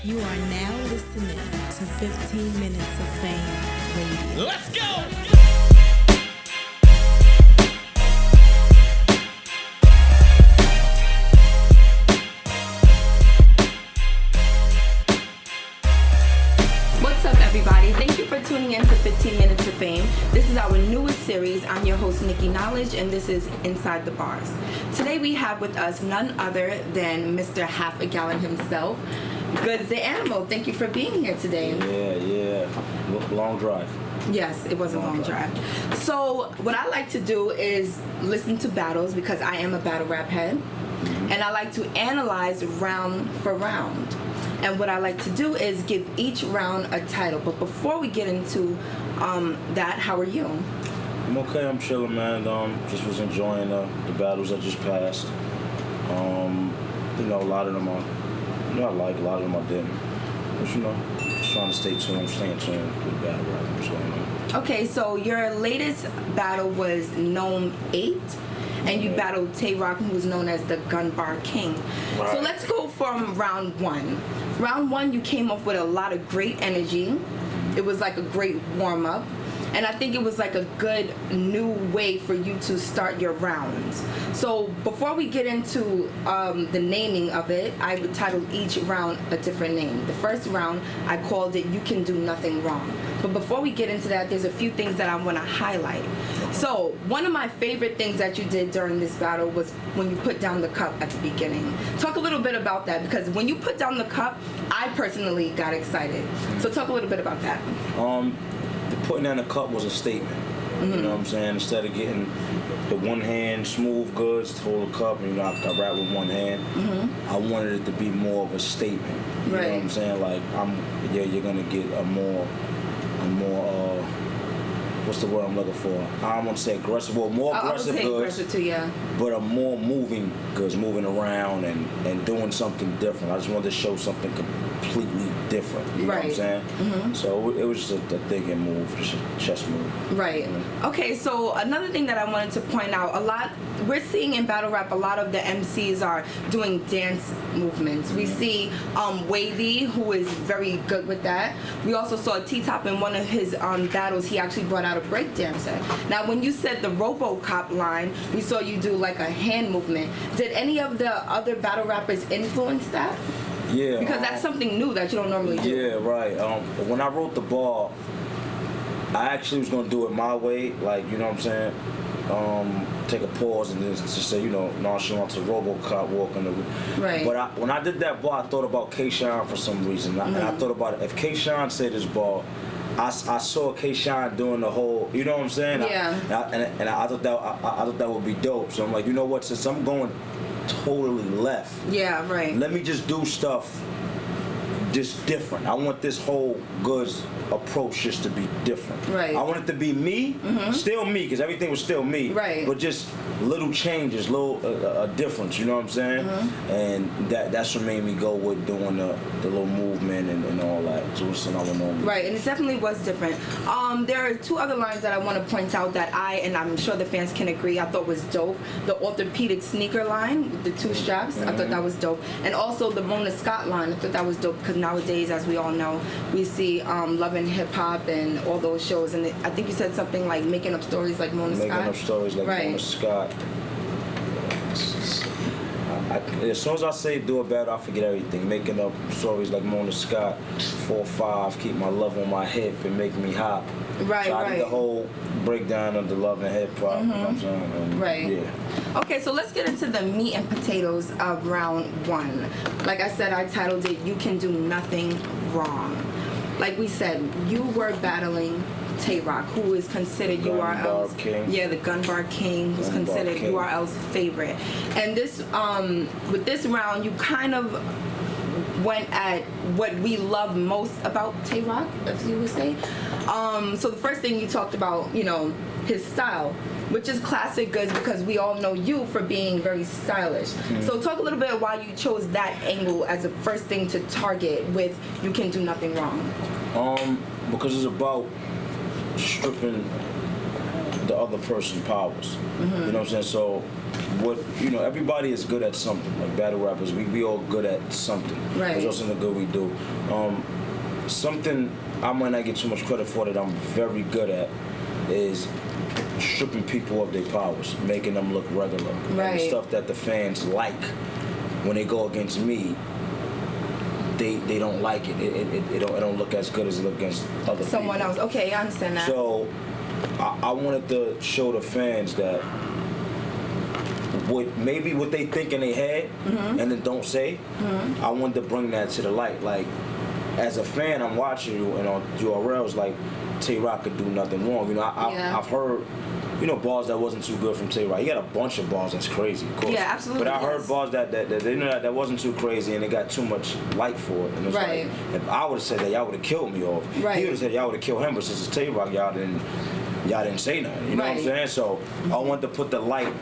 You are now listening to 15 Minutes of Fame Radio. Let's go! What's up, everybody? Thank you for tuning in to 15 Minutes of Fame. This is our newest series. I'm your host, Nikki, and this is Inside the Bars. Today we have with us none other than Mr. Half a Gallon himself, Goodz the Animal. Thank you for being here today. Yeah. Long drive. Yes, it was a long drive. So what I like to do is listen to battles because I am a battle rap head. And I like to analyze round for round. And what I like to do is give each round a title. But before we get into that, how are you? I'm okay. I'm chilling, man. Just was enjoying the battles that just passed. A lot of them I like, a lot of them I didn't. But just trying to stay tuned, staying tuned with battle rap. What's going on? Okay, so your latest battle was Gnome 8. And you battled Tay Roc, who was known as the Gun Bar King. Right. So let's go from round one. Round one, you came up with a lot of great energy. It was like a great warm-up. And I think it was like a good new way for you to start your rounds. So before we get into the naming of it, I would title each round a different name. The first round, I called it You Can Do Nothing Wrong. But before we get into that, there's a few things that I want to highlight. So one of my favorite things that you did during this battle was when you put down the cup at the beginning. Talk a little bit about that, because when you put down the cup, I personally got excited. So talk a little bit about that. Putting down the cup was a statement. You know what I'm saying? Instead of getting the one hand smooth goods to hold the cup, I rap with one hand. I wanted it to be more of a statement. You know what I'm saying? Like you're gonna get a more what's the word I'm looking for? I don't want to say aggressive, well, more aggressive goods. Aggressive too, yeah. But a more moving goods, moving around and doing something different. I just wanted to show something completely different. You know what I'm saying? So it was just a thinking move, just a chess move. Right. Okay, so another thing that I wanted to point out, we're seeing in battle rap, a lot of the MCs are doing dance movements. We see Wavy, who is very good with that. We also saw T-Top in one of his battles, he actually brought out a break dancer. Now, when you said the RoboCop line, we saw you do like a hand movement. Did any of the other battle rappers influence that? Yeah. Because that's something new that you don't normally do. Yeah, right. When I wrote the bar, I actually was going to do it my way, like, you know what I'm saying? Take a pause and then just say, nonchalant to RoboCop walking the... Right. But when I did that bar, I thought about K-Shine for some reason. And I thought about it. If K-Shine said this bar, I saw K-Shine doing the whole, you know what I'm saying? Yeah. I thought that would be dope. So I'm like, you know what? Since I'm going totally left, yeah, right. let me just do stuff just different. I want this whole Goodz approach just to be different. Right. I want it to be me, still me, because everything was still me. Right. But just little changes, little a difference. You know what I'm saying? And that's what made me go with doing the little movement and all that. So it's another moment. Right, and it definitely was different. There are two other lines that I want to point out that and I'm sure the fans can agree, I thought was dope. The orthopedic sneaker line with the two straps, I thought that was dope. And also the Mona Scott line, I thought that was dope because nowadays, as we all know, we see Love and Hip Hop and all those shows. And I think you said something like making up stories like Mona Scott. Making up stories like Mona Scott. As soon as I say do it better, I forget everything. Making up stories like Mona Scott, 4-5, keep my love on my hip and make me hop. Right, so I did the whole breakdown of the love and hip hop. You know what I'm saying? Right. Yeah. Okay, so let's get into the meat and potatoes of round one. Like I said, I titled it You Can Do Nothing Wrong. Like we said, you were battling Tay Roc, who is considered URL's the Gun Bar King, who's considered URL's favorite. And this with this round, you kind of went at what we love most about Tay Roc, as you would say. So the first thing you talked about, his style, which is classic Goodz because we all know you for being very stylish. So talk a little bit why you chose that angle as the first thing to target with You Can Do Nothing Wrong. Because it's about stripping the other person's powers. You know what I'm saying? So, everybody is good at something. Like battle rappers, we all good at something. Right. There's also something good we do. Something I might not get too much credit for that I'm very good at is stripping people of their powers, making them look regular. Right. And the stuff that the fans like when they go against me, they don't like it. It don't look as good as it look against other Someone people. else. Okay, I understand that. So I wanted to show the fans that what they think in their head and then don't say. I wanted to bring that to the light. Like, as a fan, I'm watching you, and on URLs, like, Tay Roc could do nothing wrong. I've heard, bars that wasn't too good from Tay Roc. He got a bunch of bars that's crazy, of course. Yeah, absolutely. But I heard bars that wasn't too crazy, and they got too much light for it. And it's Right. like, if I would have said that, y'all would have killed me off. Right. He would have said y'all would have killed him, but since it's Tay Roc, y'all didn't say nothing. You know what I'm Right. saying? So I wanted to put the light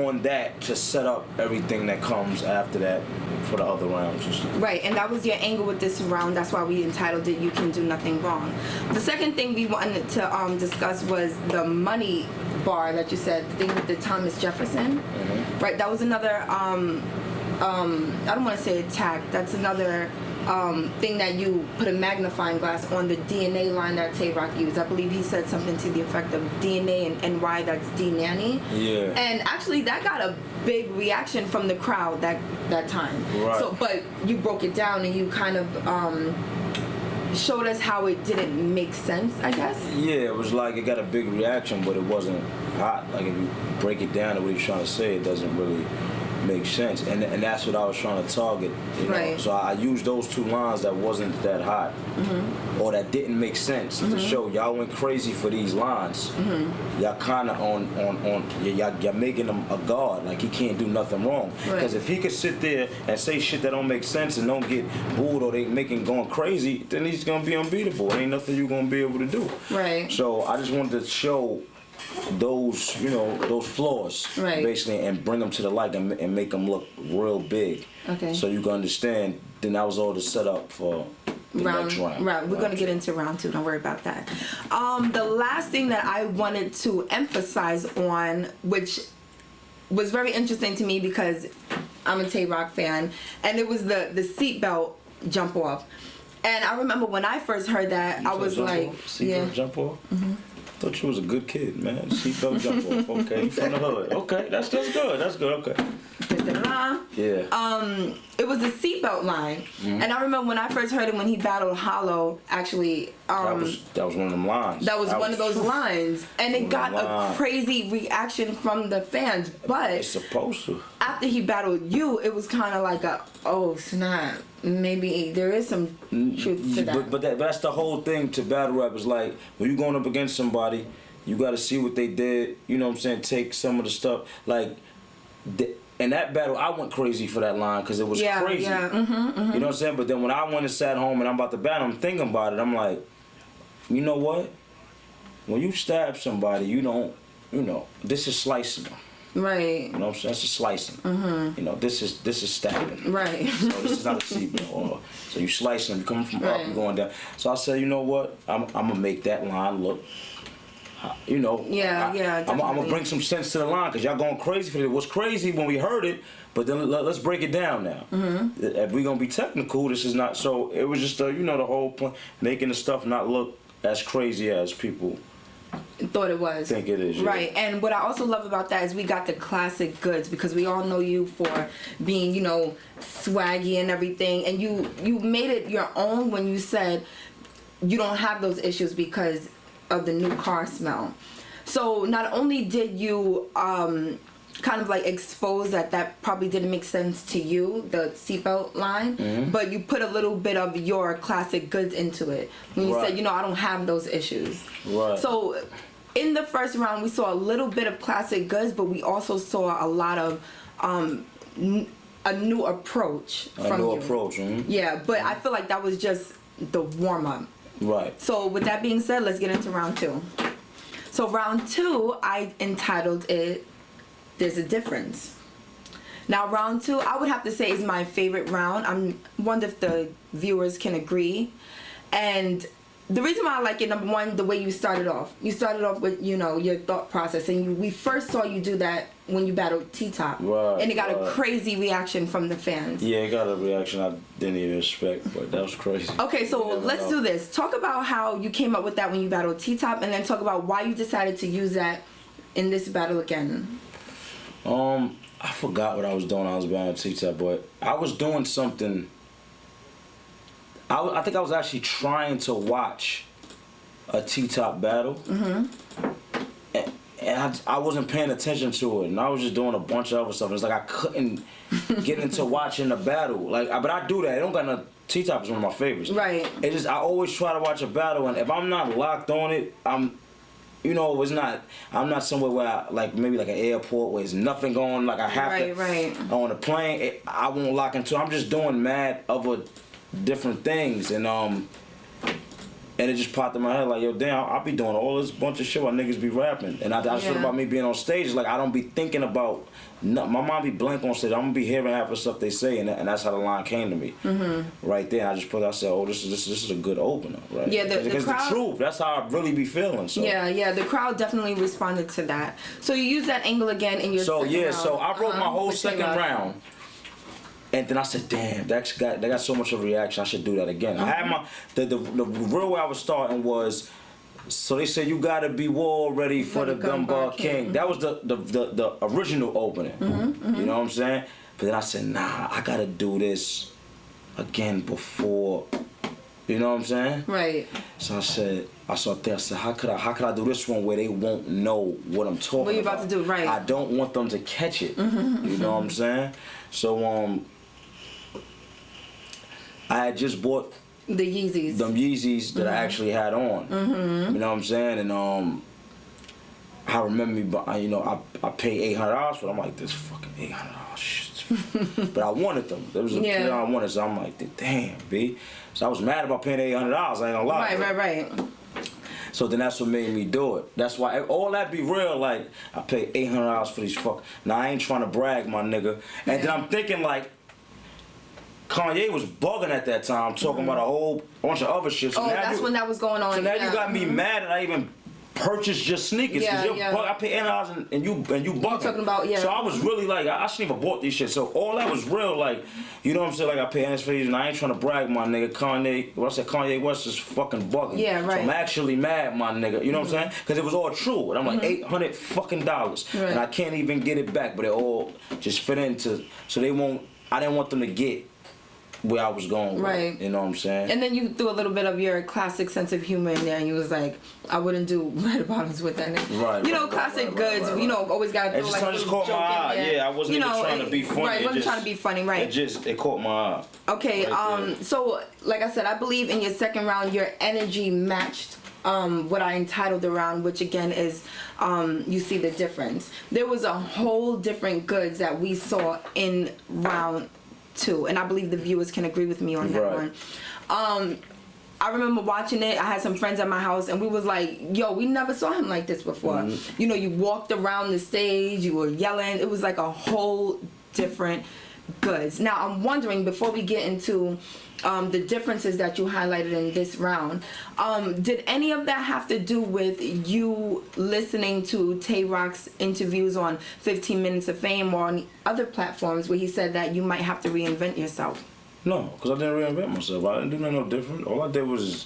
on that to set up everything that comes after that for the other rounds and stuff. Right, and that was your angle with this round. That's why we entitled it "You Can Do Nothing Wrong." The second thing we wanted to discuss was the money bar that you said, the thing with the Thomas Jefferson. Right, that was another. I don't want to say attack. That's another thing that you put a magnifying glass on the DNA line that Tay Roc used. I believe he said something to the effect of DNA and why that's D Nanny. Yeah. And actually, that got a big reaction from the crowd that time. Right. So, but you broke it down and you kind of showed us how it didn't make sense, I guess. Yeah, it was like it got a big reaction, but it wasn't hot. Like, if you break it down to what he's trying to say, it doesn't really make sense. And that's what I was trying to target. Right. So I used those two lines that wasn't that hot or that didn't make sense to show y'all went crazy for these lines. Y'all kind of y'all making him a god. Like, he can't do nothing wrong. Because if he could sit there and say shit that don't make sense and don't get booed or they making going crazy, then he's gonna be unbeatable. Ain't nothing you gonna be able to do. Right. So I just wanted to show those flaws, basically, and bring them to the light and make them look real big. Okay. So you can understand. Then that was all the setup for the next round. Right. We're gonna get into round two. Don't worry about that. The last thing that I wanted to emphasize on, which was very interesting to me because I'm a Tay Roc fan, and it was the seatbelt jump off. And I remember when I first heard that, I was like, seatbelt jump off. I thought you was a good kid, man. Seatbelt jump off. Okay, you from the hood. Okay, that's good. That's good. Okay. Yeah. It was a seatbelt line, and I remember when I first heard it when he battled Hollow. Actually, that was one of them lines. That was one of those lines, and it got a crazy reaction from the fans. But it's supposed to. After he battled you, it was kind of like oh snap. Maybe there is some truth to that. But that's the whole thing to battle rappers. Like, when you going up against somebody, you got to see what they did. You know what I'm saying? Take some of the stuff. Like, in that battle, I went crazy for that line because it was crazy. Yeah. You know what I'm saying? But then when I went and sat home and I'm about to battle, I'm thinking about it. I'm like, you know what? When you stab somebody, you don't, this is slicing them. Right. You know what I'm saying? That's a slicing. This is stabbing. Right. So this is not a seatbelt. So you slicing them, you coming from up, you going down. So I said, you know what? I'm gonna make that line look. I'm gonna bring some sense to the line because y'all going crazy for it. It was crazy when we heard it, but then let's break it down now. If we're gonna be technical, this is not. So it was just the whole point, making the stuff not look as crazy as people thought it was. Think it is. Right. And what I also love about that is we got the classic Goodz, because we all know you for being, swaggy and everything, and you made it your own when you said you don't have those issues because of the new car smell. So not only did you kind of like expose that probably didn't make sense to you, the seatbelt line, but you put a little bit of your classic Goodz into it when you said, I don't have those issues. Right. So in the first round, we saw a little bit of classic Goodz, but we also saw a lot of a new approach from you. Approach. Yeah, but I feel like that was just the warm up. Right. So with that being said, let's get into round two. So round two, I entitled it "There's a Difference." Now round two, I would have to say is my favorite round. I'm wonder if the viewers can agree. And the reason why I like it, number one, the way you started off. You started off with, you know, your thought process, and we first saw you do that when you battled T-Top. Right, and it got a crazy reaction from the fans. Yeah, it got a reaction I didn't even expect, but that was crazy. Okay, so let's do this. Talk about how you came up with that when you battled T-Top, and then talk about why you decided to use that in this battle again. I forgot what I was doing. I was battling T-Top, but I was doing something. I think I was actually trying to watch a T-Top battle, and I wasn't paying attention to it, and I was just doing a bunch of other stuff. It's like I couldn't get into watching the battle, like, but I do that. It don't got no. T-Top is one of my favorites. Right. It just I always try to watch a battle, and if I'm not locked on it, you know, I'm not somewhere where like maybe like an airport where there's nothing going. Like I have to on a plane. I won't lock into. I'm just doing mad other different things, and it just popped in my head like, yo, damn, I'll be doing all this bunch of shit while niggas be rapping. And I thought about me being on stage. Like, I don't be thinking about, my mind be blank on stage. I'm going to be hearing half the stuff they say, and that's how the line came to me. Right there. And I said, oh, this is a good opener, right? Yeah, because the truth, that's how I really be feeling. So. Yeah, the crowd definitely responded to that. So you use that angle again in your second round. So I wrote my whole second round. And then I said, damn, that got so much of a reaction, I should do that again. I had the real way I was starting was, so they said, you gotta be war ready for the Gun Bar King. That was the original opening. You know what I'm saying? But then I said, nah, I gotta do this again before, you know what I'm saying? Right. So I said, how could I do this one where they won't know what I'm talking about? What you about to do, right. I don't want them to catch it. You know what I'm saying? So I had just bought the Yeezys. Them Yeezys that I actually had on. You know what I'm saying? And I remember me, you know, I paid $800 for them. I'm like, this fucking $800 shit. But I wanted them. There was a kid I wanted, so I'm like, damn, B. So I was mad about paying $800. I ain't gonna lie. Right. So then that's what made me do it. That's why all that be real. Like, I paid $800 for these fuck. Now I ain't trying to brag, my nigga. And then I'm thinking like, Kanye was bugging at that time, talking about a whole bunch of other shit. So that's when that was going on. So now you got me mad that I even purchased your sneakers. I paid $8 and you bugging. Talking about, So I was really like, I shouldn't even bought these shit. So all that was real, like, you know what I'm saying? Like I paid $8 for these, and I ain't trying to brag, my nigga. Kanye West is fucking bugging. Yeah, right. So I'm actually mad, my nigga. You know what I'm saying? Because it was all true, and I'm like $800 fucking dollars, and I can't even get it back. But it all just fit into, so they won't. I didn't want them to get where I was going with, right. You know what I'm saying? And then you threw a little bit of your classic sense of humor in there, and you was like, I wouldn't do red bottoms with that nigga. Right. You know, classic Goodz. You know, always got to throw like a little caught my eye. Yeah, I wasn't even trying to be funny. Right, wasn't trying to be funny, right. It caught my eye. Okay, so like I said, I believe in your second round, your energy matched what I entitled the round, which again is you see the difference. There was a whole different Goodz that we saw in round 2, and I believe the viewers can agree with me on that one. I remember watching it. I had some friends at my house, and we was like, yo, we never saw him like this before. You know, you walked around the stage, you were yelling. It was like a whole different Goodz. Now, I'm wondering, before we get into the differences that you highlighted in this round, did any of that have to do with you listening to Tay Roc's interviews on 15 Minutes of Fame or on other platforms where he said that you might have to reinvent yourself? No, because I didn't reinvent myself. I didn't do nothing no different. All I did was,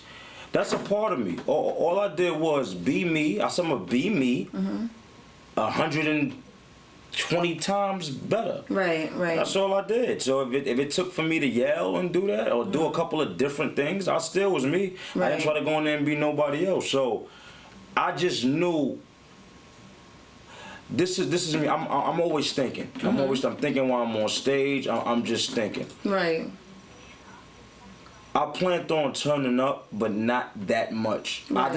that's a part of me. All I did was be me. I said I'm going to be me 120 times better. Right. That's all I did. So if it took for me to yell and do that or do a couple of different things, I still was me. I didn't try to go in there and be nobody else. So I just knew this is me. I'm always thinking. I'm thinking while I'm on stage. I'm just thinking. Right. I planned on turning up, but not that much. Right. I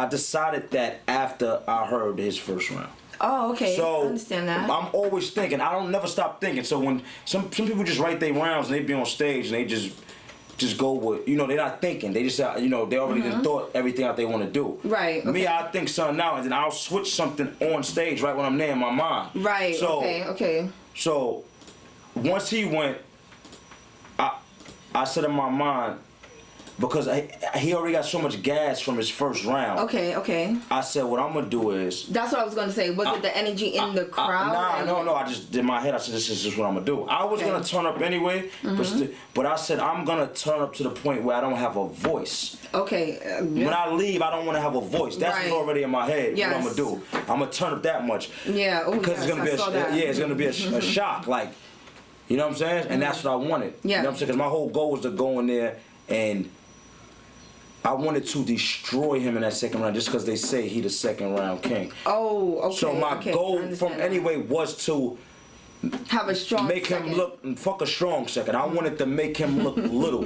decided that after I heard his first round. Oh, okay. So I understand that. I'm always thinking. I don't never stop thinking. So when some people just write their rounds and they be on stage and they just go with, you know, they're not thinking. They just, you know, they already done thought everything out they want to do. Right. Okay. Me, I think something out and then I'll switch something on stage right when I'm there in my mind. Right. So, okay. So once he went, I said in my mind, because he already got so much gas from his first round. Okay. I said, what I'm gonna do is. That's what I was gonna say. Was it the energy in the crowd? No. I just in my head. I said, this is just what I'm gonna do. I was gonna turn up anyway, but I said I'm gonna turn up to the point where I don't have a voice. Okay. When I leave, I don't want to have a voice. That's already in my head. Yes. What I'm gonna do. I'm gonna turn up that much. Yeah. Because it's gonna be it's gonna be a shock. Like, you know what I'm saying? And that's what I wanted. Yeah. You know what I'm saying? Because my whole goal was to go in there and I wanted to destroy him in that second round just because they say he the second round king. Oh, okay. So my goal from anyway was to have a strong make second. him look fuck a strong second. I wanted to make him look little.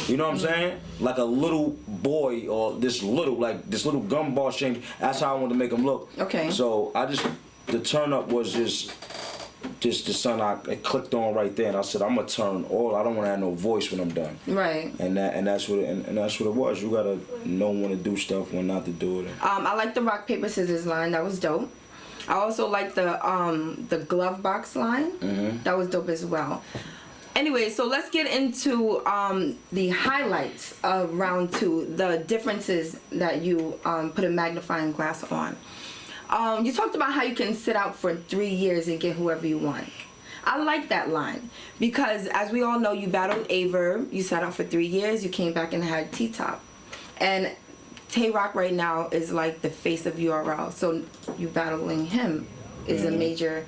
You know what I'm saying? Like a little boy or this little gumball shape. That's how I wanted to make him look. Okay. So the turn up was just the son it clicked on right there, and I said I'm gonna turn all. I don't want to have no voice when I'm done. Right. And that's what it was. You gotta know when to do stuff, when not to do it. I like the rock paper scissors line. That was dope. I also like the glove box line. Mm-hmm. That was dope as well. Anyway, so let's get into the highlights of round 2. The differences that you put a magnifying glass on. You talked about how you can sit out for 3 years and get whoever you want. I like that line because, as we all know, you battled Aver. You sat out for 3 years. You came back and had T-Top. And Tay Roc right now is like the face of URL. So you battling him is a major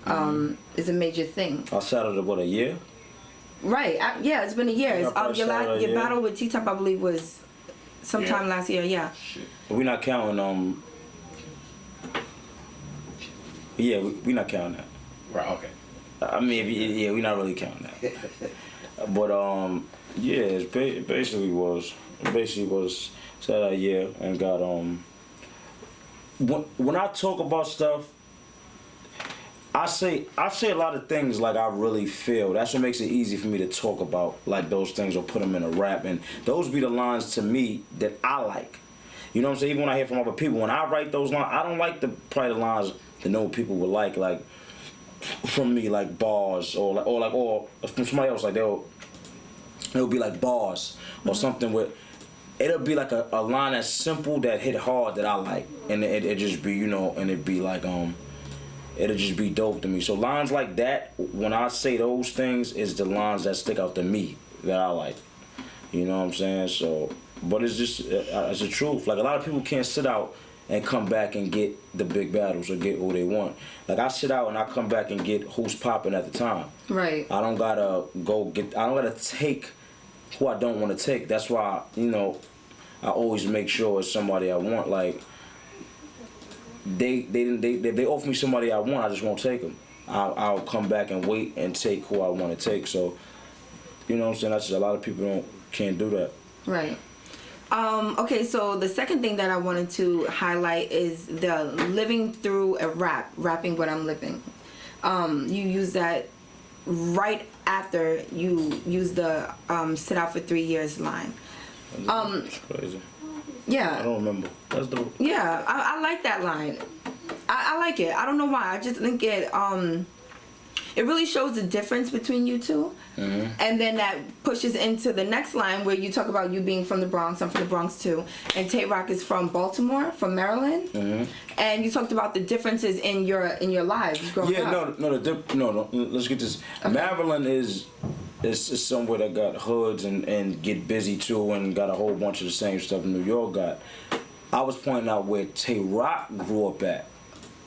thing. I sat out what, a year? Right. Yeah, it's been a year. Your battle with T-Top, I believe, was sometime last year. Yeah. Shit. We're not counting Yeah, we're not counting that. Right, okay. I mean, we're not really counting that. But, it basically was said that year and got, when I talk about stuff, I say a lot of things like I really feel. That's what makes it easy for me to talk about like those things or put them in a rap. And those be the lines to me that I like. You know what I'm saying? Even when I hear from other people, when I write those lines, I don't like probably the lines that no people would like from me, like bars or from somebody else, like it'll be like bars or something with. It'll be like a line that's simple that hit hard that I like, and it just be and it'd be like it'll just be dope to me. So lines like that, when I say those things, is the lines that stick out to me that I like. You know what I'm saying? So, but it's just it's the truth. Like a lot of people can't sit out and come back and get the big battles or get who they want. Like I sit out and I come back and get who's popping at the time. Right. I don't gotta take who I don't want to take. That's why I always make sure it's somebody I want. Like they offer me somebody I want, I just won't take them. I'll come back and wait and take who I want to take. So you know what I'm saying? That's just, a lot of people can't do that. Right. Okay, so the second thing that I wanted to highlight is the living through a rapping what I'm living. You use that right after you use the sit out for 3 years line. That's crazy. Yeah. I don't remember. That's dope. Yeah, I like that line. I like it. I don't know why. I just think it really shows the difference between you two. Mm-hmm. And then that pushes into the next line where you talk about you being from the Bronx. I'm from the Bronx too. And Tay Roc is from Baltimore, from Maryland. Mm-hmm. And you talked about the differences in your lives growing up. No. Let's get this. Okay. Maryland is somewhere that got hoods and get busy too and got a whole bunch of the same stuff New York got. I was pointing out where Tay Roc grew up at.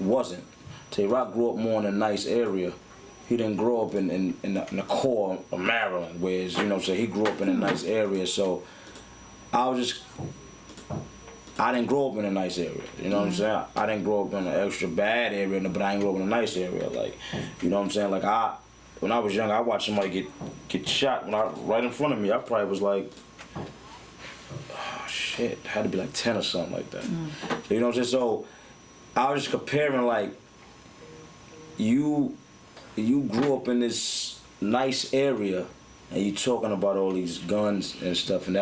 Wasn't. Tay Roc grew up more in a nice area. He didn't grow up in the core of Maryland, whereas, so he grew up in a nice area. So I didn't grow up in a nice area, you know what I'm saying? I didn't grow up in an extra bad area, but I didn't grow up in a nice area, like, you know what I'm saying? Like, when I was young, I watched somebody get shot right in front of me. I probably was like, oh shit, had to be like 10 or something like that. So, you know what I'm saying? So I was just comparing, like, you grew up in this nice area and you talking about all these guns and stuff, and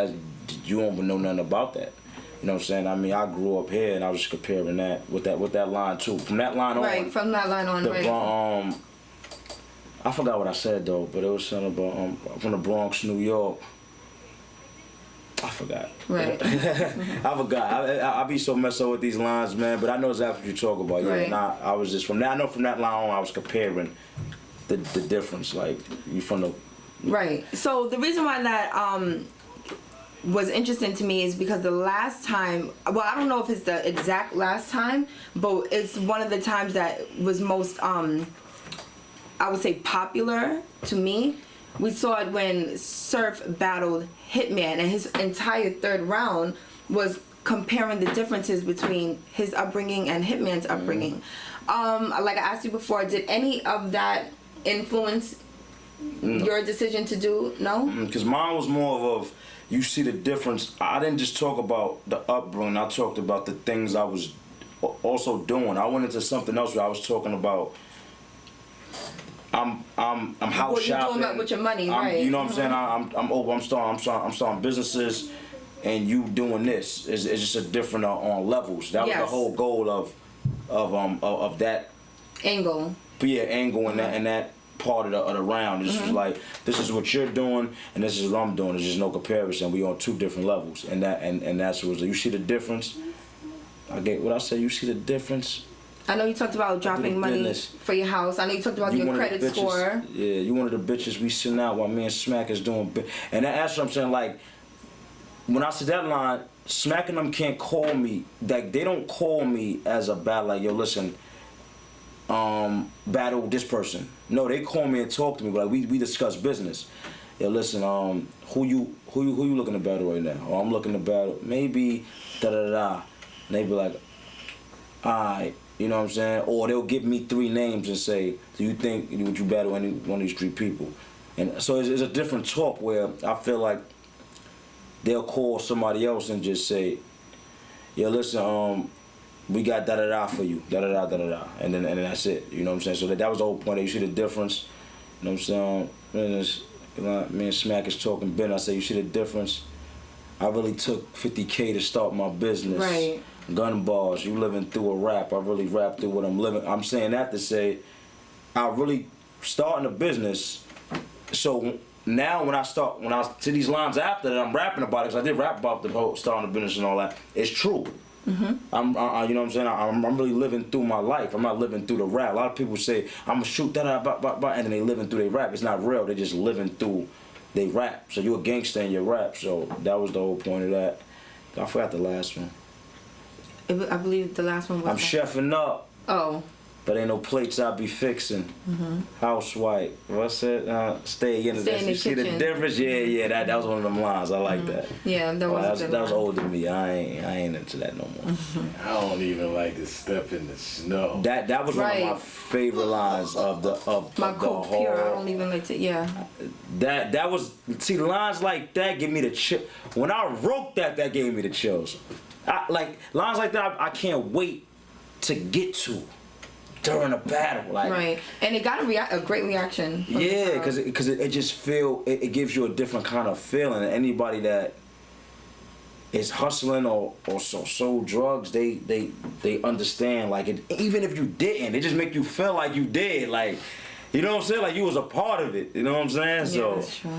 you don't even know nothing about that. You know what I'm saying? I mean, I grew up here and I was just comparing that with that line too. From that line on. Right, from that line on, right. I forgot what I said though, but it was something about from the Bronx, New York. I forgot. Right. I forgot. I be so messed up with these lines, man. But I know exactly what you talk about. Yeah. Right. And I was just from that. I know from that line on, I was comparing the difference. Like you from the. Right. So the reason why that was interesting to me is because the last time, well, I don't know if it's the exact last time, but it's one of the times that was most, I would say, popular to me. We saw it when Surf battled Hitman, and his entire third round was comparing the differences between his upbringing and Hitman's upbringing. Like I asked you before, did any of that influence your decision to do? No? Because mine was more of, you see the difference. I didn't just talk about the upbringing. I talked about the things I was also doing. I went into something else where I was talking about. I'm house what shopping. What you doing with your money, right? You know what I'm saying? I'm starting businesses, and you doing this. It's just a different on levels. That was the whole goal of that angle. Yeah, angle in that part of the round. It's just like, this is what you're doing and this is what I'm doing. There's just no comparison. We on two different levels, and that's what you see the difference. I get what I say. You see the difference. I know you talked about dropping money for your house. I know you talked about your credit score. Yeah, you one of the bitches we sitting out while me and Smack is doing. And that's what I'm saying. Like, when I said that line, Smack and them can't call me. Like, they don't call me as a battle. Like, yo, listen, battle this person. No, they call me and talk to me. Like, we discuss business. Yo, listen, who you looking to battle right now? Or I'm looking to battle maybe da da da. And they be like, alright. You know what I'm saying? Or they'll give me 3 names and say, do you think would you battle any one of these 3 people? And so it's a different talk where I feel like they'll call somebody else and just say, yo, listen, we got da da da for you, da da da da da, and then that's it. You know what I'm saying? So that was the whole point. You see the difference. You know what I'm saying? Me and Smack is talking Ben. I say, you see the difference? I really took 50K to start my business. Right. Gun bars, you living through a rap. I really rap through what I'm living. I'm saying that to say, I really starting a business. So now when I see these lines after that, I'm rapping about it, because I did rap about the whole starting a business and all that. It's true. Mm-hmm. You know what I'm saying? I'm really living through my life. I'm not living through the rap. A lot of people say, I'm gonna shoot that, and then they living through their rap. It's not real. They just living through they rap. So you a gangster in your rap. So that was the whole point of that. I forgot the last one. I believe the last one was... I'm chefing up. Oh. But ain't no plates I be fixing. Housewife. What's it? Stay in the kitchen. You see the difference? Yeah. That was one of them lines. I like that. Yeah, that was old to me. I ain't into that no more. I don't even like to step in the snow. That was one of my favorite lines of the whole. Pure. I don't even like to. Yeah. That was, see, lines like that give me the chill. When I wrote that gave me the chills. Like lines like that, I can't wait to get to during a battle. Like, right, and it got a great reaction. Yeah, because it just it gives you a different kind of feeling. Anybody that is hustling or sold drugs, they understand. Like, even if you didn't, it just make you feel like you did. Like, you know what I'm saying? Like you was a part of it. You know what I'm saying? Yeah, that's true.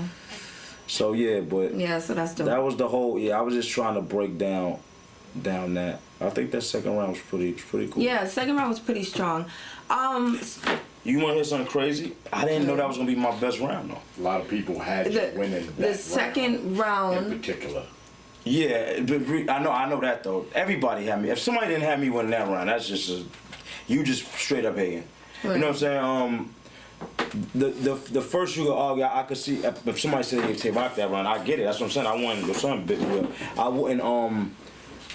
So yeah, but yeah, so that's dope. That was the whole. Yeah, I was just trying to break down that. I think that second round was pretty cool. Yeah, second round was pretty strong. You want to hear something crazy? I didn't know that was gonna be my best round though. A lot of people had you winning that the second round in particular. Yeah, I know that though. Everybody had me. If somebody didn't have me winning that round, that's just you just straight up hating. Right. You know what I'm saying? The first you could argue, I could see if somebody said they Tay Roc that round, I get it. That's what I'm saying. I won your son bit well.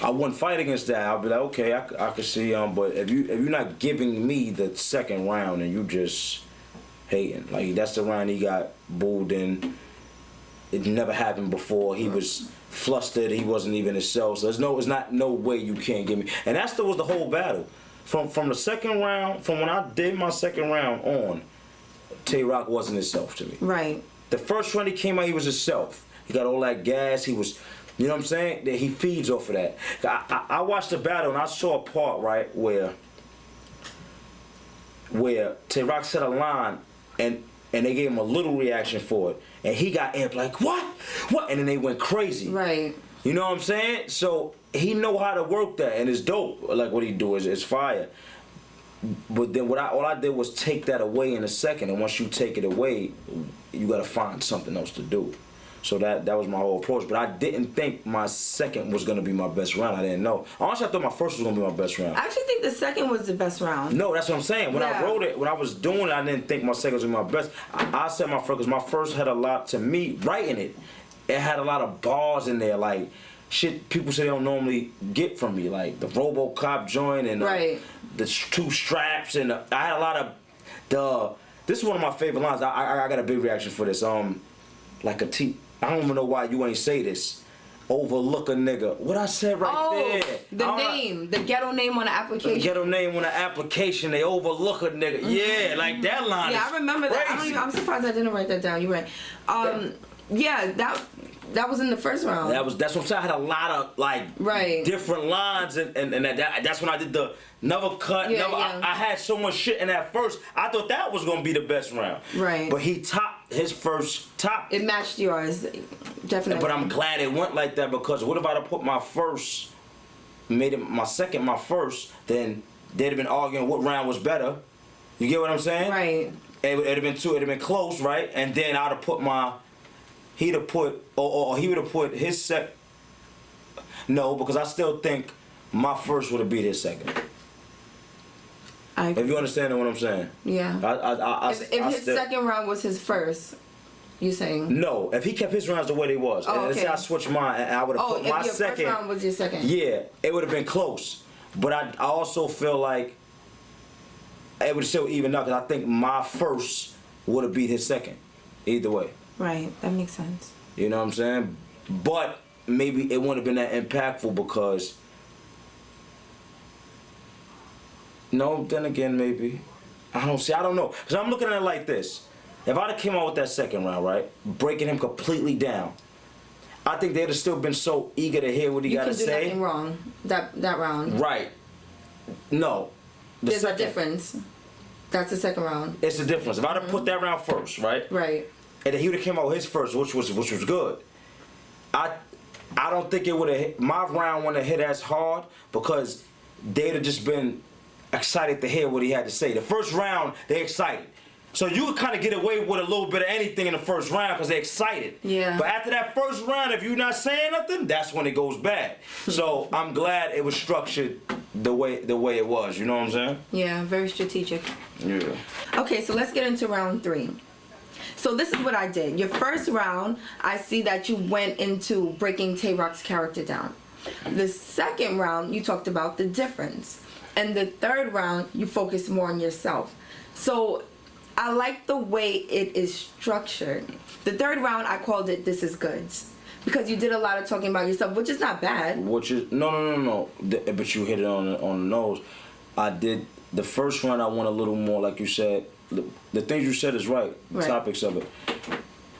I wouldn't fight against that. I'll be like, okay, I could see but if you're not giving me the second round and you just hating, like that's the round he got booed in. It never happened before. He was flustered. He wasn't even himself. So there's not no way you can't give me. And that still was the whole battle. From the second round, from when I did my second round on, Tay Roc wasn't himself to me. Right. The first round he came out, he was himself. He got all that gas. He was, you know what I'm saying? That he feeds off of that. I watched the battle and I saw a part where Tay Roc said a line and and they gave him a little reaction for it, and he got amped like, what? And then they went crazy. Right. You know what I'm saying? So he know how to work that, and it's dope. Like what he do is fire. But then all I did was take that away in a second, and once you take it away, you gotta find something else to do. So that was my whole approach. But I didn't think my second was gonna be my best round. I didn't know. Honestly, I thought my first was gonna be my best round. I actually think the second was the best round. No, that's what I'm saying. When I wrote it, when I was doing it, I didn't think my second was gonna be my best. I said my first, because my first had a lot, to me, writing it, it had a lot of bars in there, like shit people say they don't normally get from me, like the RoboCop joint and the two straps, and I had a lot of this is one of my favorite lines. I got a big reaction for this. Like a T. I don't even know why you ain't say this. Overlook a nigga. What I said right there. The name, the ghetto name on the application. The ghetto name on the application. They overlook a nigga. Yeah, like that line. Yeah, I remember crazy. that. I'm surprised I didn't write that down. You're right. Yeah, that was in the first round. That's what I'm saying. I had a lot of like different lines, and that's when I did the never cut. I had so much shit in that first. I thought that was gonna be the best round. Right. But he topped his first top. It matched yours, definitely. But I'm glad it went like that, because what if I'd have put my first, made it my second, my first, then they'd have been arguing what round was better. You get what I'm saying? Right. It'd have been two. It'd have been close, right? And then I'd have put my. He'd have put, or he would have put his second. No, because I still think my first would have beat his second. If you understand what I'm saying. Yeah. If his second round was his first, you saying? No, if he kept his rounds the way they was, and let's say I switched mine, and I would have put my second. If your first round was your second. Yeah, it would have been close. But I also feel like it would still even out, because I think my first would have beat his second. Either way. Right, that makes sense. You know what I'm saying? But maybe it wouldn't have been that impactful, because no, then again, maybe. I don't know. Because I'm looking at it like this. If I'd have came out with that second round, right, breaking him completely down, I think they'd have still been so eager to hear what he got to say. You can do nothing wrong that round. Right. No. There's a difference. That's the second round. It's a difference. If I'd have put that round first, right? Right. And then he would have came out with his first, which was good. I don't think it would have hit, my round wouldn't have hit as hard, because they'd have just been excited to hear what he had to say. The first round, they're excited. So you could kind of get away with a little bit of anything in the first round, because they're excited. Yeah. But after that first round, if you're not saying nothing, that's when it goes bad. So I'm glad it was structured the way it was. You know what I'm saying? Yeah, very strategic. Yeah. Okay, so let's get into round 3. So this is what I did. Your first round, I see that you went into breaking Tay Roc's character down. The second round, you talked about the difference. And the third round, you focused more on yourself. So I like the way it is structured. The third round, I called it This Is Goodz. Because you did a lot of talking about yourself, which is not bad. No. But you hit it on the nose. I did, the first round I went a little more, like you said, the things you said is right, the topics of it.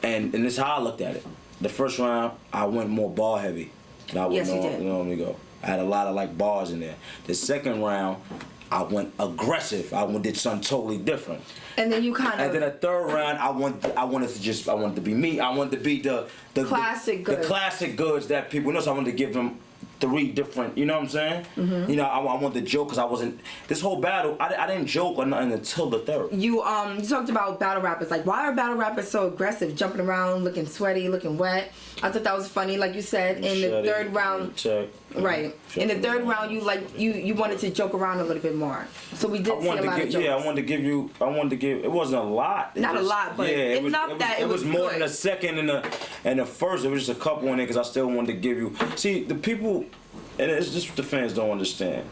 And this is how I looked at it. The first round, I went more bar heavy. Yes, you did. Normally go. I had a lot of like bars in there. The second round, I went aggressive. I did something totally different. And then you kind of. And then the third round, I wanted to be me. I wanted to be the classic Goodz. The classic Goodz that people know. So I wanted to give them 3 different. You know what I'm saying? Mm-hmm. You know, I wanted to joke, because I wasn't. This whole battle, I didn't joke or nothing until the third. You talked about battle rappers. Like, why are battle rappers so aggressive, jumping around, looking sweaty, looking wet? I thought that was funny. Like you said, in the third round. Right. In the third round, you wanted to joke around a little bit more. So we did see a lot of jokes. Yeah, I wanted to give. It wasn't a lot. Not a lot, but enough that it was more than a second and the first. It was just a couple in there, because I still wanted to give you. See, the people, and it's just what the fans don't understand.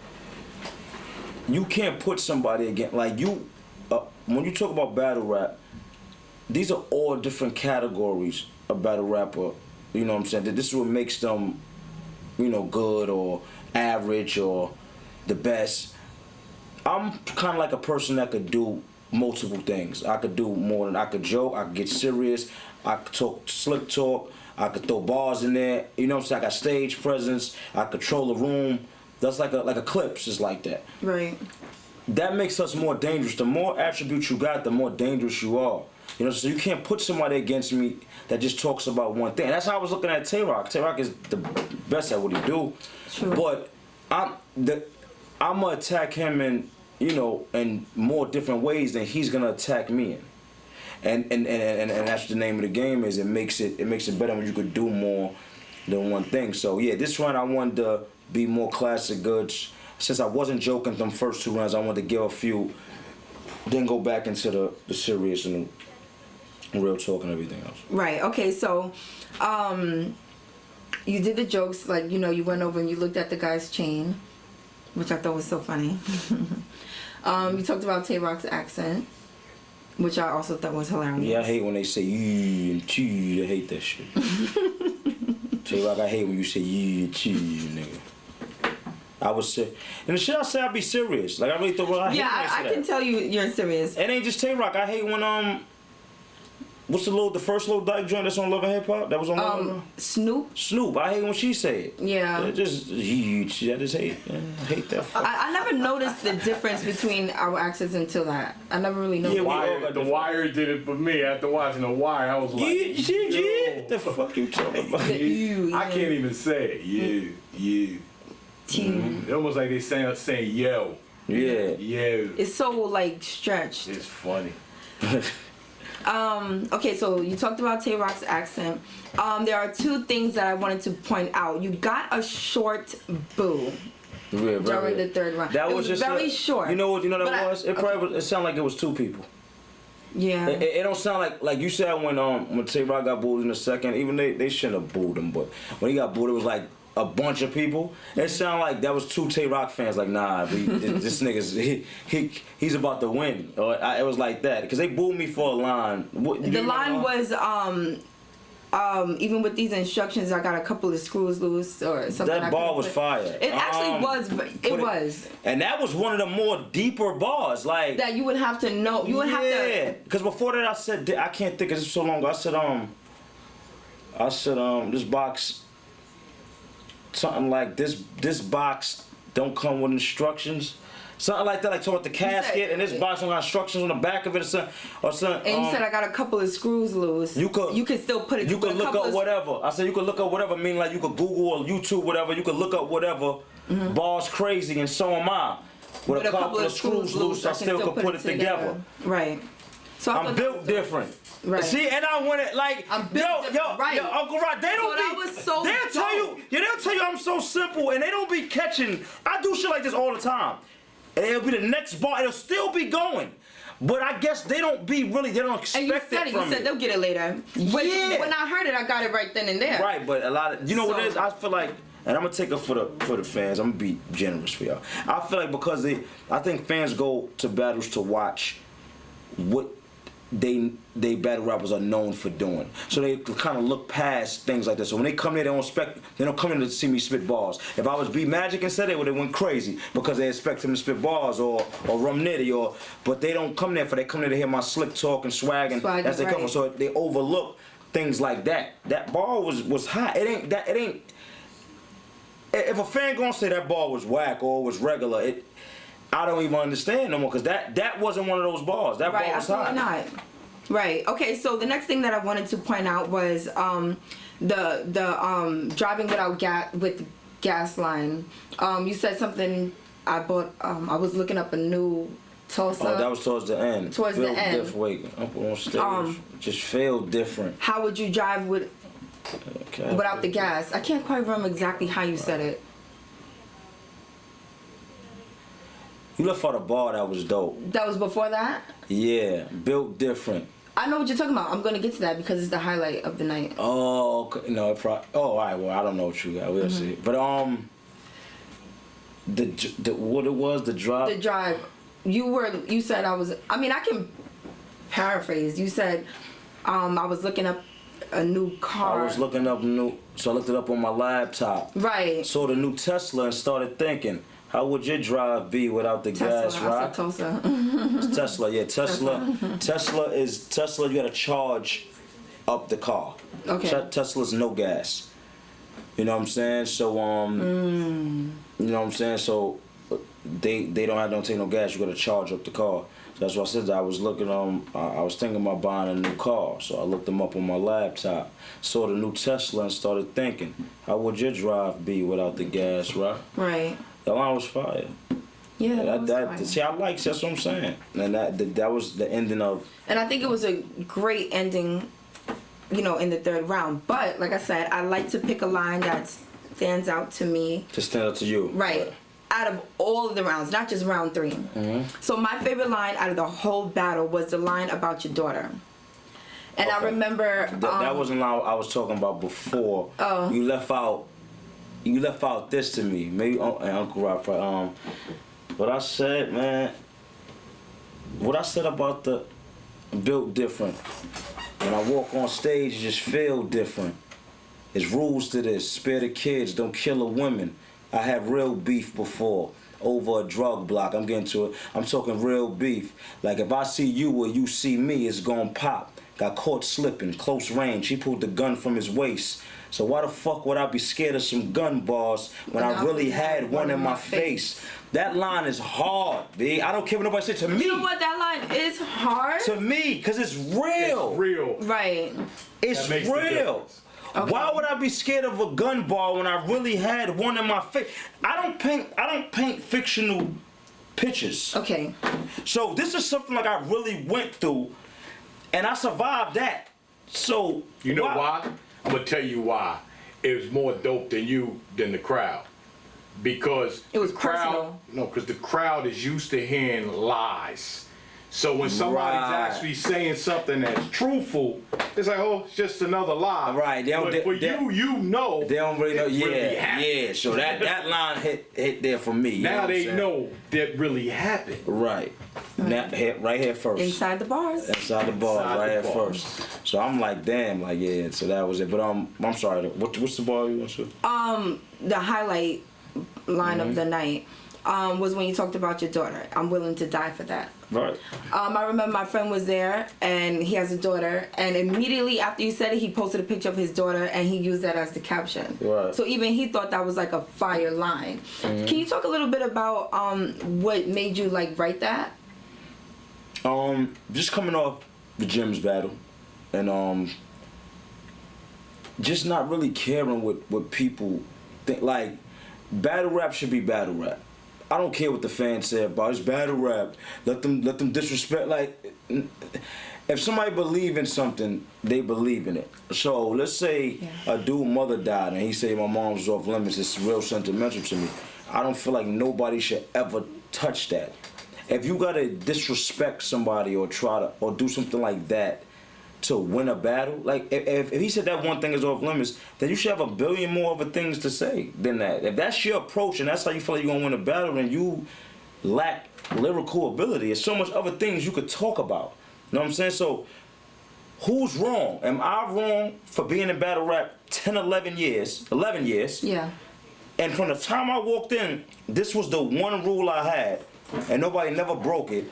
You can't put somebody against, like you. When you talk about battle rap, these are all different categories of battle rapper. You know what I'm saying? That this is what makes them, you know, good or average or the best. I'm kind of like a person that could do multiple things. I could do more than I could joke. I could get serious. I could talk slick talk. I could throw bars in there. You know what I'm saying? I got stage presence. I control the room. That's like a Clips is like that. Right. That makes us more dangerous. The more attributes you got, the more dangerous you are. You know, so you can't put somebody against me that just talks about one thing. And that's how I was looking at Tay Roc. Tay Roc is the best at what he do. True. But I'm gonna attack him in more different ways than he's gonna attack me in. And that's what the name of the game is. It makes it better when you could do more than one thing. So yeah, this run I wanted to be more classic Goodz. Since I wasn't joking them first 2 runs, I wanted to give a few, then go back into the serious and real talk and everything else. Right. Okay. So, you did the jokes, like, you know, you went over and you looked at the guy's chain, which I thought was so funny. You talked about Tay Roc's accent, which I also thought was hilarious. Yeah, I hate when they say you and chew. I hate that shit. Tay Roc, I hate when you say you and chew, nigga. I was say, and the shit I say, I be serious. Like I really thought. I hate when they say I can tell you're serious. It ain't just Tay Roc. I hate when what's the first little dyke joint that's on Love and Hip Hop? That was on Love and Snoop. Snoop. I hate when she say it. Yeah. I just hate. I hate that. I never noticed the difference between our accents until that. I never really noticed. Yeah, The Wire did it for me. After watching The Wire, I was like, yeah. The fuck you talking about? I can't even say it. You. It's almost like they saying yo. Yeah. Yo. It's so like stretched. It's funny. Okay, so you talked about Tay Roc's accent. There are 2 things that I wanted to point out. You got a short boo during the 3rd round. That it was just very short. You know what that was? It okay. probably was, it sounded like it was 2 people. Yeah. It don't sound like you said when Tay Roc got booed in the second. Even they shouldn't have booed him, but when he got booed, it was like a bunch of people. It sounded like that was 2 Tay Roc fans. Like, nah, this nigga's he's about to win. It was like that because they booed me for a line. The line was even with these instructions, I got a couple of screws loose or something. That bar was fire. It actually was. It was. And that was one of the more deeper bars, like that you would have to know. You would have to. Yeah, because before that I said I can't think because it's so long ago. I said this box. Something like this box don't come with instructions. Something like that, like talking about the casket, and this box don't got instructions on the back of it or something. And you said I got a couple of screws loose. You could still put it. You could look up whatever. I said you could look up whatever, meaning like you could Google or YouTube whatever. You could look up whatever. Bars crazy, and so am I. With a couple of screws loose, I still could put it together. Right. So I'm built different. Right. See, and I want it like yo, Uncle Rod. They don't they'll tell you I'm so simple, and they don't be catching. I do shit like this all the time, and it'll be the next bar. It'll still be going, but I guess they don't expect and you it from me. You said they'll get it later. Yeah. When I heard it, I got it right then and there. Right, but a lot of what it is. I feel like, and I'm gonna take it for the fans. I'm gonna be generous for y'all. I feel like because I think fans go to battles to watch what they battle rappers are known for doing, so they kind of look past things like this. So when they come here, they don't come in to see me spit bars. If I was Beat Magic instead, they would have went crazy because they expect him to spit bars or Rum Nitty but they don't come there for. They come there to hear my slick talk and swag as they come. So they overlook things like that. That bar was hot. It ain't. If a fan gonna say that bar was whack or was regular, I don't even understand no more because that wasn't one of those bars. That bar was hot. Not. Right. Okay. So the next thing that I wanted to point out was the driving with gas line. You said something. I bought. I was looking up a new Tulsa. Oh, that was towards the end. Towards the end. Up on stage. Just feel different. How would you drive without the gas? I can't quite remember exactly how you said it. You left out a bar that was dope. That was before that? Yeah, built different. I know what you're talking about. I'm going to get to that because it's the highlight of the night. Oh, okay. No, all right. Well, I don't know what you got. We'll see. But what it was, the drive. The drive. You said I can paraphrase. You said I was looking up a new car. I was looking up so I looked it up on my laptop. Right. Saw the new Tesla and started thinking, how would your drive be without the gas, right? Tulsa. It's Tesla, yeah. Tesla, you gotta charge up the car. Okay. Tesla's no gas. You know what I'm saying? So you know what I'm saying? So they don't take no gas, you gotta charge up the car. That's why I said that I was looking I was thinking about buying a new car, so I looked them up on my laptop, saw the new Tesla, and started thinking, how would your drive be without the gas, right? Right. The line was fire. Yeah, that was fire. See, I like, that's what I'm saying, and that was the ending of. And I think it was a great ending, you know, in the third round. But like I said, I like to pick a line that stands out to me. To stand out to you. Right. Out of all of the rounds, not just round 3. Mm-hmm. So my favorite line out of the whole battle was the line about your daughter. And I remember that wasn't line I was talking about before. Oh. You left out this to me. Maybe Uncle Rob. What I said, man. What I said about the built different. When I walk on stage, you just feel different. There's rules to this. Spare the kids. Don't kill the women. I had real beef before over a drug block. I'm getting to it. I'm talking real beef. Like if I see you or you see me, it's gonna pop. Got caught slipping, close range. He pulled the gun from his waist. So why the fuck would I be scared of some gun bars when I really had one in my face? That line is hard, B. I don't care what nobody said to me. You know what? That line is hard. To me, because it's real. It's real. Right. It's That makes the real. difference. Okay. Why would I be scared of a gun bar when I really had one in my face? I don't paint fictional pictures. Okay. So this is something like I really went through, and I survived that. So You know why? I'm gonna tell you why. It was more dope than the crowd. Because It was the crowd, personal. no, because the crowd is used to hearing lies. So when somebody's Right. actually saying something that's truthful, it's like, oh, it's just another lie. Right, they don't- But for they- you know. They don't really know. it really happened. Yeah. So that line hit there for me. You know Now what I'm they saying? know that really happened. Right. Now, right here first. Inside the bars. Inside the bars, Inside right the here bars. first. So I'm like, damn, like yeah. So that was it. But I'm sorry. What's the bar you want to? The highlight line Mm-hmm. of the night was when you talked about your daughter. I'm willing to die for that. Right. I remember my friend was there and he has a daughter, and immediately after you said it, he posted a picture of his daughter and he used that as the caption. Right. So even he thought that was like a fire line. Can you talk a little bit about what made you like write that? Just coming off the gyms battle, and just not really caring what people think. Like, battle rap should be battle rap. I don't care what the fans say about it. It's battle rap. Let them disrespect. Like, if somebody believe in something, they believe in it. So let's say a dude mother died and he say my mom's off limits. It's real sentimental to me. I don't feel like nobody should ever touch that. If you gotta disrespect somebody or or do something like that to win a battle, like if he said that one thing is off limits, then you should have a billion more other things to say than that. If that's your approach and that's how you feel like you're gonna win a battle, then you lack lyrical ability. There's so much other things you could talk about. You know what I'm saying? So who's wrong? Am I wrong for being in battle rap 10, 11 years? Yeah. And from the time I walked in, this was the one rule I had, and nobody never broke it.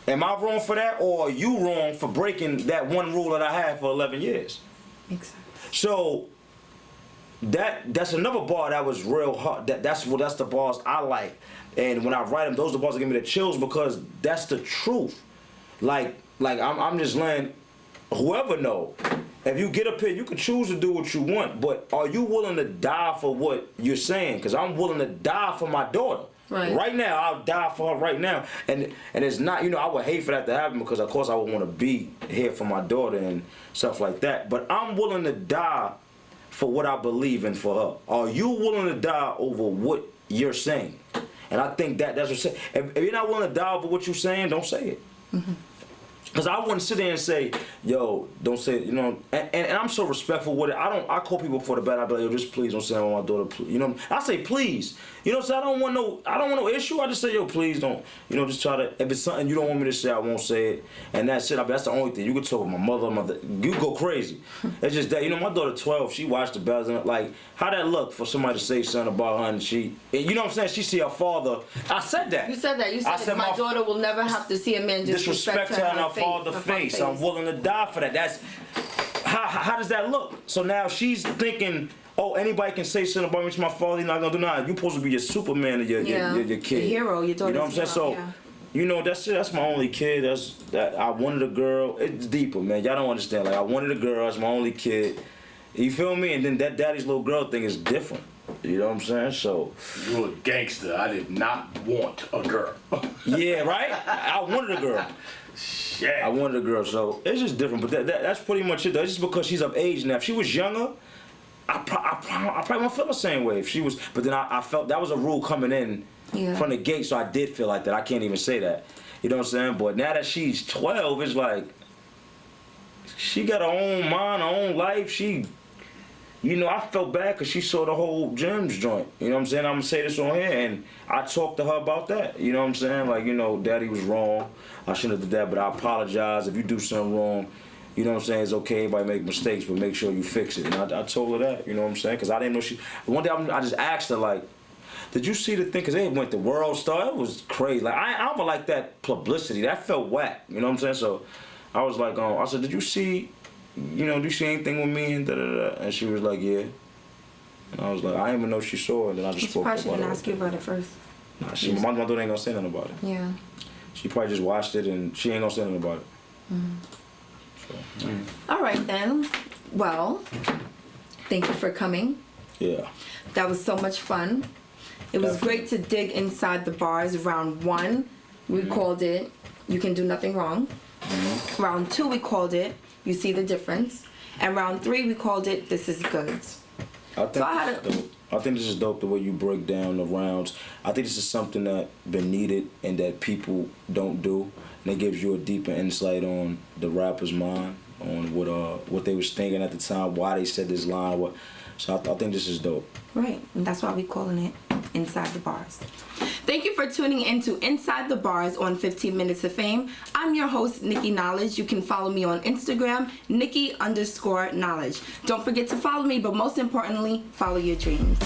Am I wrong for that, or are you wrong for breaking that one rule that I had for 11 years? Makes sense. So that's another bar that was real hard. That's the bars I like, and when I write them, those are the bars that give me the chills because that's the truth. Like I'm just letting whoever know. If you get up here, you can choose to do what you want, but are you willing to die for what you're saying? Because I'm willing to die for my daughter. Right now, I'll die for her right now. And it's not, I would hate for that to happen because, of course, I would want to be here for my daughter and stuff like that. But I'm willing to die for what I believe in for her. Are you willing to die over what you're saying? And I think that's what I'm saying. If you're not willing to die over what you're saying, don't say it. Mm-hmm. Because I wouldn't sit there and say, yo, don't say it, and I'm so respectful with it. I call people before the battle, I be like, yo, just please don't say I want my daughter, please. I say please. So I don't want no issue. I just say, yo, please don't, just try to, if it's something you don't want me to say, I won't say it. And that's it. That's the only thing. You can talk with my mother, you go crazy. It's just that, my daughter 12, she watched the battles, and like, how that look for somebody to say something about her and you know what I'm saying? She see her father. I said that. You said that. You said my daughter will never have to see a man disrespect her in her face. I'm willing to die for that. That's how does that look? So now she's thinking, oh, anybody can say something about me to my father. He's not gonna do nothing. You're supposed to be your Superman of your kid. The hero. Your daughter's you know what I'm saying? hero, So You know, that's it. That's my only kid. I wanted a girl. It's deeper, man. Y'all don't understand. Like, I wanted a girl. That's my only kid. You feel me? And then that daddy's little girl thing is different. You know what I'm saying? So. You're a gangster. I did not want a girl. Yeah, right? I wanted a girl. Shit. I wanted a girl. So it's just different. But that's pretty much it. That's just because she's of age now. If she was younger, I probably wouldn't feel the same way. If she was. But then I felt that was a rule coming in. Yeah. From the gate, so I did feel like that. I can't even say that. You know what I'm saying? But now that she's 12, it's like, she got her own mind, her own life. She, you know, I felt bad because she saw the whole Gems joint. You know what I'm saying? I'm going to say this on here, and I talked to her about that. You know what I'm saying? Like, you know, Daddy was wrong. I shouldn't have did that, but I apologize. If you do something wrong, you know what I'm saying? It's okay, everybody make mistakes, but make sure you fix it. And I told her that, you know what I'm saying? Because I didn't know she, one day I just asked her, like, did you see the thing? Because they went to World Star. It was crazy. Like, I don't like that publicity. That felt whack. You know what I'm saying? So I was like, I said, did you see, you know, do you see anything with me? And da-da-da. And she was like, yeah. And I was like, I didn't even know she saw it. And then I just spoke about it. She didn't ask you about it first. Nah, my mother ain't gonna say nothing about it. Yeah. She probably just watched it and she ain't gonna say nothing about it. So, All right, then. Well, thank you for coming. Yeah. That was so much fun. It was great to dig inside the bars. Round 1, we called it, You Can Do Nothing Wrong. Round 2, we called it, You See the Difference. And round 3, we called it, This Is Goodz. I think this is dope the way you break down the rounds. I think this is something that been needed and that people don't do. And it gives you a deeper insight on the rapper's mind, on what they was thinking at the time, why they said this line. So I think this is dope. Right, and that's why we're calling it Inside the Bars. Thank you for tuning in to Inside the Bars on 15 Minutes of Fame. I'm your host, Nikki Knowledge. You can follow me on Instagram, Nikki_Knowledge. Don't forget to follow me, but most importantly, follow your dreams.